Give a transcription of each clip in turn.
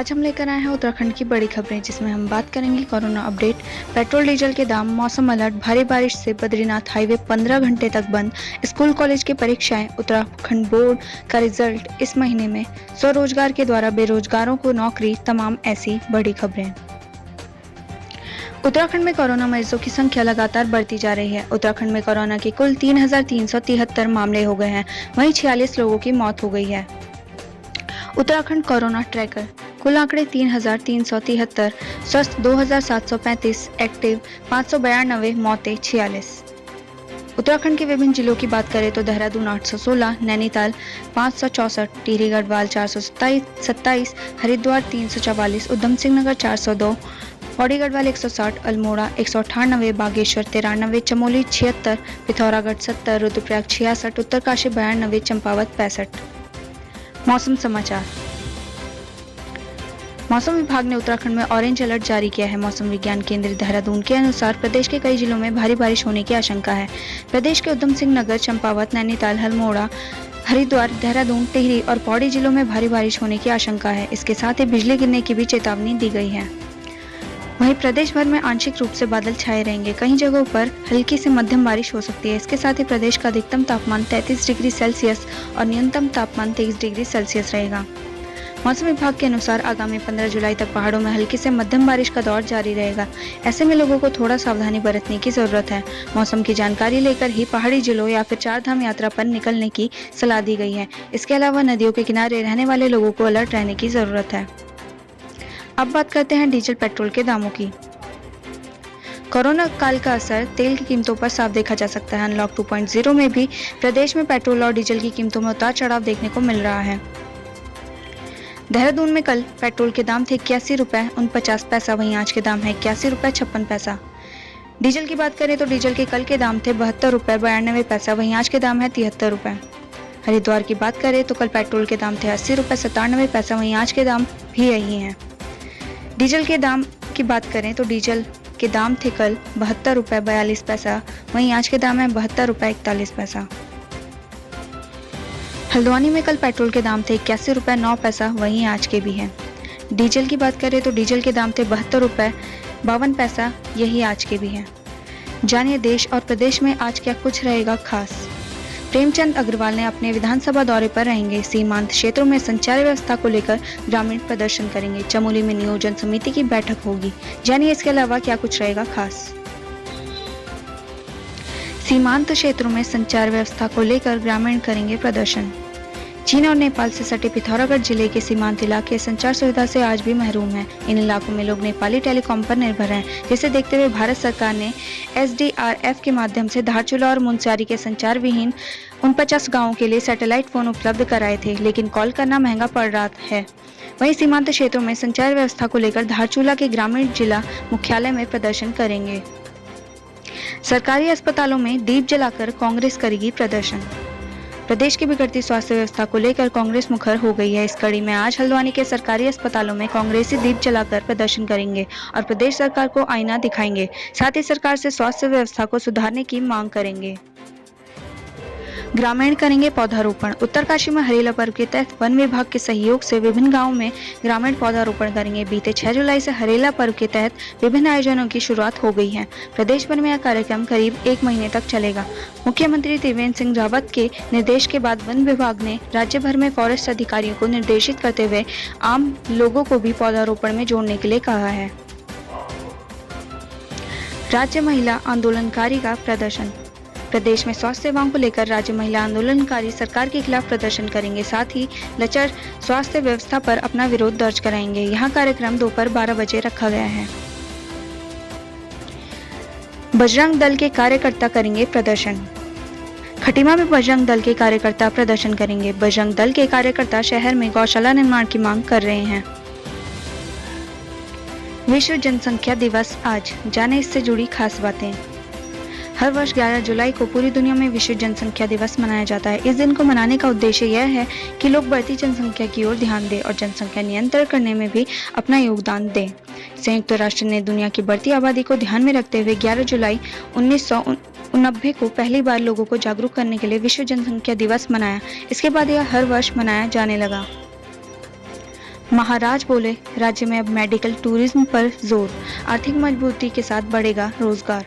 आज हम लेकर आए हैं उत्तराखंड की बड़ी खबरें, जिसमें हम बात करेंगे कोरोना अपडेट, पेट्रोल डीजल के दाम, मौसम अलर्ट, भारी बारिश से बद्रीनाथ हाईवे 15 घंटे तक बंद, स्कूल कॉलेज की परीक्षाएं, उत्तराखंड बोर्ड का रिजल्ट इस महीने में, स्वरोजगार के द्वारा बेरोजगारों को नौकरी, तमाम ऐसी बड़ी खबरें। उत्तराखंड में कोरोना मरीजों की संख्या लगातार बढ़ती जा रही है। उत्तराखंड में कोरोना के कुल 3,373 मामले हो गए हैं, वहीं 46 लोगों की मौत हो गई है। उत्तराखंड कोरोना ट्रैकर, कुल आंकड़े 3,373, स्वस्थ 2,735, एक्टिव 592, मौतें 46। उत्तराखंड के विभिन्न जिलों की बात करें तो देहरादून 816, नैनीताल 564, टिहरी गढ़वाल 427, हरिद्वार 344, उधम सिंह नगर 402, पौड़ी गढ़वाल 160, अल्मोड़ा 198, बागेश्वर 93, चमोली 76, पिथौरागढ़ 70, रुद्रप्रयाग 66, उत्तरकाशी 92, चंपावत 65। मौसम समाचार। मौसम विभाग ने उत्तराखंड में ऑरेंज अलर्ट जारी किया है। मौसम विज्ञान केंद्र देहरादून के अनुसार प्रदेश के कई जिलों में भारी बारिश होने की आशंका है। प्रदेश के उधम सिंह नगर, चंपावत, नैनीताल, अल्मोड़ा, हरिद्वार, देहरादून, टिहरी और पौड़ी जिलों में भारी बारिश होने की आशंका है। इसके साथ ही बिजली गिरने की भी चेतावनी दी गई है। वहीं प्रदेश भर में आंशिक रूप से बादल छाए रहेंगे, कई जगहों पर हल्की से मध्यम बारिश हो सकती है। इसके साथ ही प्रदेश का अधिकतम तापमान 33 डिग्री सेल्सियस और न्यूनतम तापमान 23 डिग्री सेल्सियस रहेगा। मौसम विभाग के अनुसार आगामी 15 जुलाई तक पहाड़ों में हल्की से मध्यम बारिश का दौर जारी रहेगा। ऐसे में लोगों को थोड़ा सावधानी बरतने की जरूरत है। मौसम की जानकारी लेकर ही पहाड़ी जिलों या फिर चारधाम यात्रा पर निकलने की सलाह दी गई है। इसके अलावा नदियों के किनारे रहने वाले लोगों को अलर्ट रहने की जरूरत है। अब बात करते हैं डीजल पेट्रोल के दामों की। कोरोना काल का असर तेल की कीमतों पर साफ देखा जा सकता है। अनलॉक 2.0 में भी प्रदेश में पेट्रोल और डीजल की कीमतों में उतार चढ़ाव देखने को मिल रहा है। देहरादून में कल पेट्रोल के दाम थे 81 रुपए 49 पैसा, वहीं आज के दाम है 81 रुपए 56 पैसा। डीजल की बात करें तो डीजल के कल के दाम थे 72 रुपए 92 पैसा, वहीं आज के दाम है 73 रुपए। हरिद्वार की बात करें तो कल पेट्रोल के दाम थे 80 रुपए 97 पैसा, वहीं आज के दाम भी यही है। डीजल के दाम की बात करें तो डीजल के दाम थे कल 72 रुपए 42 पैसा, वहीं आज के दाम है 72 रुपए 41 पैसा। हल्द्वानी में कल पेट्रोल के दाम थे 81 रुपए 9 पैसा, वहीं आज के भी हैं। डीजल की बात करें तो डीजल के दाम थे 72 रुपए 52 पैसा, यही आज के भी हैं। जानिए देश और प्रदेश में आज क्या कुछ रहेगा खास। प्रेमचंद अग्रवाल ने अपने विधानसभा दौरे पर रहेंगे। सीमांत क्षेत्रों में संचार व्यवस्था को लेकर ग्रामीण प्रदर्शन करेंगे। चमोली में नियोजन समिति की बैठक होगी। जानिए इसके अलावा क्या कुछ रहेगा खास। सीमांत क्षेत्रों में संचार व्यवस्था को लेकर ग्रामीण करेंगे प्रदर्शन। चीन और नेपाल से सटे पिथौरागढ़ जिले के सीमांत इलाके संचार सुविधा से आज भी महरूम हैं। इन इलाकों में लोग नेपाली टेलीकॉम पर निर्भर हैं, जिसे देखते हुए भारत सरकार ने SDRF के माध्यम से धारचूला और मुनस्यारी के संचार विहीन 49 गांवों के लिए सैटेलाइट फोन उपलब्ध कराए थे, लेकिन कॉल करना महंगा पड़ रहा है। वहीं सीमांत क्षेत्रों में संचार व्यवस्था को लेकर धारचूला के ग्रामीण जिला मुख्यालय में प्रदर्शन करेंगे। सरकारी अस्पतालों में दीप जलाकर कांग्रेस करेगी प्रदर्शन। प्रदेश की बिगड़ती स्वास्थ्य व्यवस्था को लेकर कांग्रेस मुखर हो गई है। इस कड़ी में आज हल्द्वानी के सरकारी अस्पतालों में कांग्रेसी दीप जलाकर प्रदर्शन करेंगे और प्रदेश सरकार को आईना दिखाएंगे। साथ ही सरकार से स्वास्थ्य व्यवस्था को सुधारने की मांग करेंगे। ग्रामीण करेंगे पौधारोपण। उत्तरकाशी में हरेला पर्व के तहत वन विभाग के सहयोग से विभिन्न गांवों में ग्रामीण पौधारोपण करेंगे। बीते 6 जुलाई से हरेला पर्व के तहत विभिन्न आयोजनों की शुरुआत हो गई है। प्रदेश भर में यह कार्यक्रम करीब 1 महीने तक चलेगा। मुख्यमंत्री त्रिवेंद्र सिंह रावत के निर्देश के बाद वन विभाग ने राज्य भर में फॉरेस्ट अधिकारियों को निर्देशित करते हुए आम लोगों को भी पौधारोपण में जोड़ने के लिए कहा है। राज्य महिला आंदोलनकारी का प्रदर्शन। प्रदेश में स्वास्थ्य सेवाओं को लेकर राज्य महिला आंदोलनकारी सरकार के खिलाफ प्रदर्शन करेंगे। साथ ही लचर स्वास्थ्य व्यवस्था पर अपना विरोध दर्ज कराएंगे। यहां कार्यक्रम दोपहर 12 बजे रखा गया है। बजरंग दल के कार्यकर्ता करेंगे प्रदर्शन। खटीमा में बजरंग दल के कार्यकर्ता प्रदर्शन करेंगे। बजरंग दल के कार्यकर्ता शहर में गौशाला निर्माण की मांग कर रहे हैं। विश्व जनसंख्या दिवस आज, जाने इससे जुड़ी खास बातें। हर वर्ष 11 जुलाई को पूरी दुनिया में विश्व जनसंख्या दिवस मनाया जाता है। इस दिन को मनाने का उद्देश्य यह है कि लोग बढ़ती जनसंख्या की ओर ध्यान दें और जनसंख्या नियंत्रण करने में भी अपना योगदान दें। संयुक्त राष्ट्र ने दुनिया की बढ़ती आबादी को ध्यान में रखते हुए 11 जुलाई 1990 को पहली बार लोगों को जागरूक करने के लिए विश्व जनसंख्या दिवस मनाया। इसके बाद यह हर वर्ष मनाया जाने लगा। महाराज बोले, राज्य में अब मेडिकल टूरिज्म पर जोर, आर्थिक मजबूती के साथ बढ़ेगा रोजगार।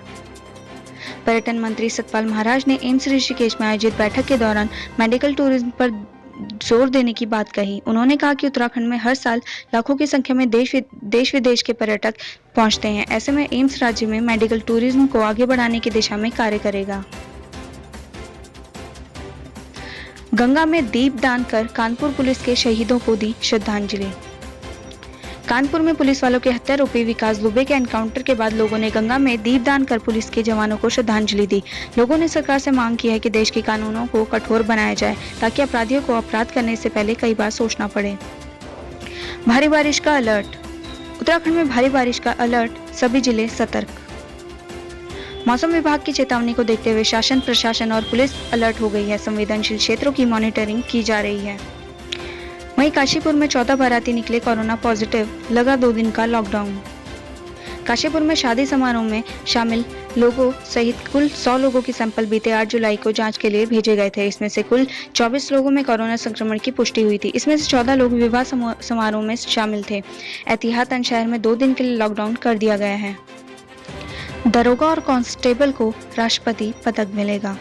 पर्यटन मंत्री सतपाल महाराज ने एम्स ऋषिकेश में आयोजित बैठक के दौरान मेडिकल टूरिज्म पर जोर देने की बात कही। उन्होंने कहा कि उत्तराखंड में हर साल लाखों की संख्या में देश विदेश के पर्यटक पहुंचते हैं। ऐसे में एम्स राज्य में मेडिकल टूरिज्म को आगे बढ़ाने की दिशा में कार्य करेगा। गंगा में दीपदान कर कानपुर पुलिस के शहीदों को दी श्रद्धांजलि। कानपुर में पुलिस वालों के हत्यारोपी विकास दुबे के एनकाउंटर के बाद लोगों ने गंगा में दीपदान कर पुलिस के जवानों को श्रद्धांजलि दी। लोगों ने सरकार से मांग की है कि देश के कानूनों को कठोर बनाया जाए ताकि अपराधियों को अपराध करने से पहले कई बार सोचना पड़े। भारी बारिश का अलर्ट। उत्तराखंड में भारी बारिश का अलर्ट, सभी जिले सतर्क। मौसम विभाग की चेतावनी को देखते हुए शासन, प्रशासन और पुलिस अलर्ट हो गई है। संवेदनशील क्षेत्रों की मॉनिटरिंग की जा रही है। वहीं काशीपुर में 14 बाराती निकले कोरोना पॉजिटिव, लगा 2 दिन का लॉकडाउन। काशीपुर में शादी समारोह में शामिल लोगों सहित कुल 100 लोगों की सैंपल बीते 8 जुलाई को जांच के लिए भेजे गए थे। इसमें से कुल 24 लोगों में कोरोना संक्रमण की पुष्टि हुई थी। इसमें से 14 लोग विवाह समारोह में शामिल थे। एहतियातन शहर में 2 दिन के लिए लॉकडाउन कर दिया गया है। दरोगा और कांस्टेबल को राष्ट्रपति पदक मिलेगा।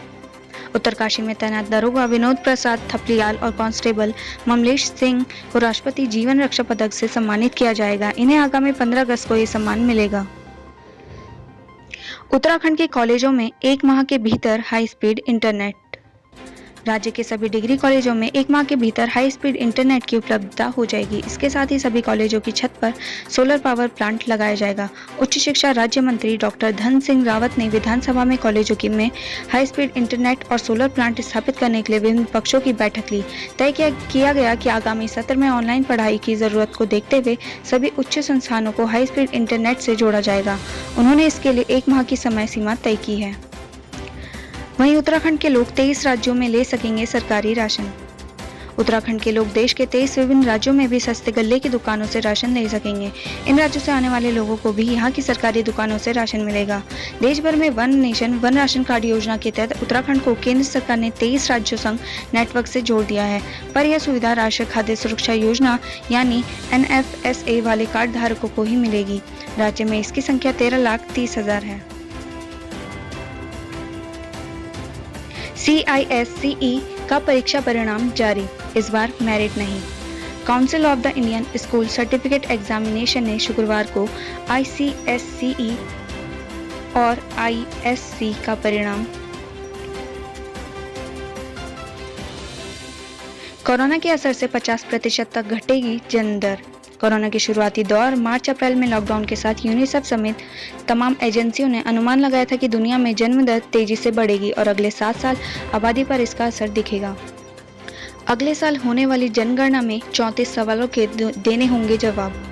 उत्तरकाशी में तैनात दरोगा विनोद प्रसाद थपलियाल और कांस्टेबल ममलेश सिंह को राष्ट्रपति जीवन रक्षा पदक से सम्मानित किया जाएगा। इन्हें आगामी 15 अगस्त को ये सम्मान मिलेगा। उत्तराखंड के कॉलेजों में 1 माह के भीतर हाई स्पीड इंटरनेट। राज्य के सभी डिग्री कॉलेजों में 1 माह के भीतर हाई स्पीड इंटरनेट की उपलब्धता हो जाएगी। इसके साथ ही सभी कॉलेजों की छत पर सोलर पावर प्लांट लगाया जाएगा। उच्च शिक्षा राज्य मंत्री डॉक्टर धन सिंह रावत ने विधानसभा में कॉलेजों में हाई स्पीड इंटरनेट और सोलर प्लांट स्थापित करने के लिए विभिन्न पक्षों की बैठक ली। तय किया गया कि आगामी सत्र में ऑनलाइन पढ़ाई की जरूरत को देखते हुए सभी उच्च संस्थानों को हाई स्पीड इंटरनेट से जोड़ा जाएगा। उन्होंने इसके लिए 1 माह की समय सीमा तय की है। वहीं उत्तराखंड के लोग 23 राज्यों में ले सकेंगे सरकारी राशन। उत्तराखंड के लोग देश के 23 विभिन्न राज्यों में भी सस्ते गल्ले की दुकानों से राशन ले सकेंगे। इन राज्यों से आने वाले लोगों को भी यहाँ की सरकारी दुकानों से राशन मिलेगा। देश भर में one nation one ration card योजना के तहत उत्तराखंड को केंद्र सरकार ने 23 राज्यों संग नेटवर्क से जोड़ दिया है, पर यह सुविधा राष्ट्रीय खाद्य सुरक्षा योजना यानी NFSA वाले कार्ड धारकों को ही मिलेगी। राज्य में इसकी संख्या 13,30,000 है। CISCE का परीक्षा परिणाम जारी, इस बार मेरिट नहीं। Council of the Indian school certificate examination ने शुक्रवार को ICSCE और ISC का परिणाम। कोरोना के असर से 50% तक घटेगी जन्म दर। कोरोना के शुरुआती दौर मार्च अप्रैल में लॉकडाउन के साथ यूनिसेफ समेत तमाम एजेंसियों ने अनुमान लगाया था कि दुनिया में जन्म दर तेजी से बढ़ेगी और अगले 7 साल आबादी पर इसका असर दिखेगा। अगले साल होने वाली जनगणना में 34 सवालों के देने होंगे जवाब।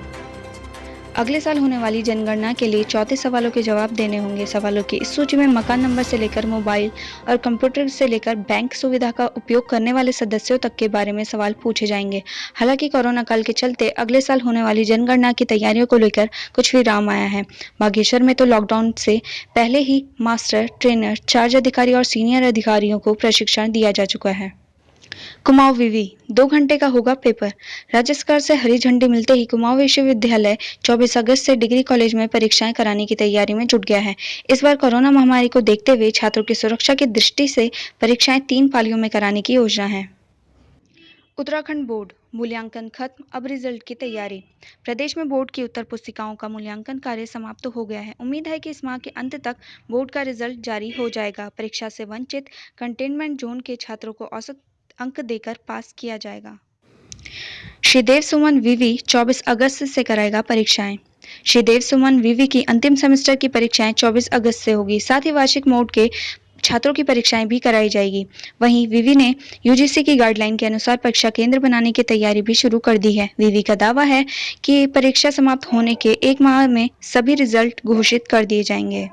अगले साल होने वाली जनगणना के लिए 34 सवालों के जवाब देने होंगे। सवालों की इस सूची में मकान नंबर से लेकर मोबाइल और कंप्यूटर से लेकर बैंक सुविधा का उपयोग करने वाले सदस्यों तक के बारे में सवाल पूछे जाएंगे। हालांकि कोरोना काल के चलते अगले साल होने वाली जनगणना की तैयारियों को लेकर कुछ विराम आया है। बागेश्वर में तो लॉकडाउन से पहले ही मास्टर, ट्रेनर, चार्ज अधिकारी और सीनियर अधिकारियों को प्रशिक्षण दिया जा चुका है। कुमाऊं विवि 2 घंटे का होगा पेपर। राज्य सरकार से हरी झंडी मिलते ही कुमाऊं विश्वविद्यालय 24 अगस्त से डिग्री कॉलेज में परीक्षाएं कराने की तैयारी में जुट गया है। इस बार कोरोना महामारी को देखते हुए छात्रों की सुरक्षा की दृष्टि से परीक्षाएं 3 पालियों में कराने की योजना है। उत्तराखंड बोर्ड मूल्यांकन खत्म, अब रिजल्ट की तैयारी। प्रदेश में बोर्ड की उत्तर पुस्तिकाओं का मूल्यांकन कार्य समाप्त हो गया है। उम्मीद है कि इस माह के अंत तक बोर्ड का रिजल्ट जारी हो जाएगा। परीक्षा से वंचित कंटेनमेंट जोन के छात्रों को औसत अंक देकर पास किया जाएगा। श्रीदेव सुमन विवि 24 अगस्त से कराएगा परीक्षाएं। श्रीदेव सुमन विवि की अंतिम सेमेस्टर की परीक्षाएं 24 अगस्त से होगी। साथ ही वार्षिक मोड के छात्रों की परीक्षाएं भी कराई जाएगी। वहीं विवि ने UGC की गाइडलाइन के अनुसार परीक्षा केंद्र बनाने की तैयारी भी शुरू कर दी है। विवि का दावा है कि परीक्षा समाप्त होने के 1 माह में सभी रिजल्ट घोषित कर दिए जाएंगे।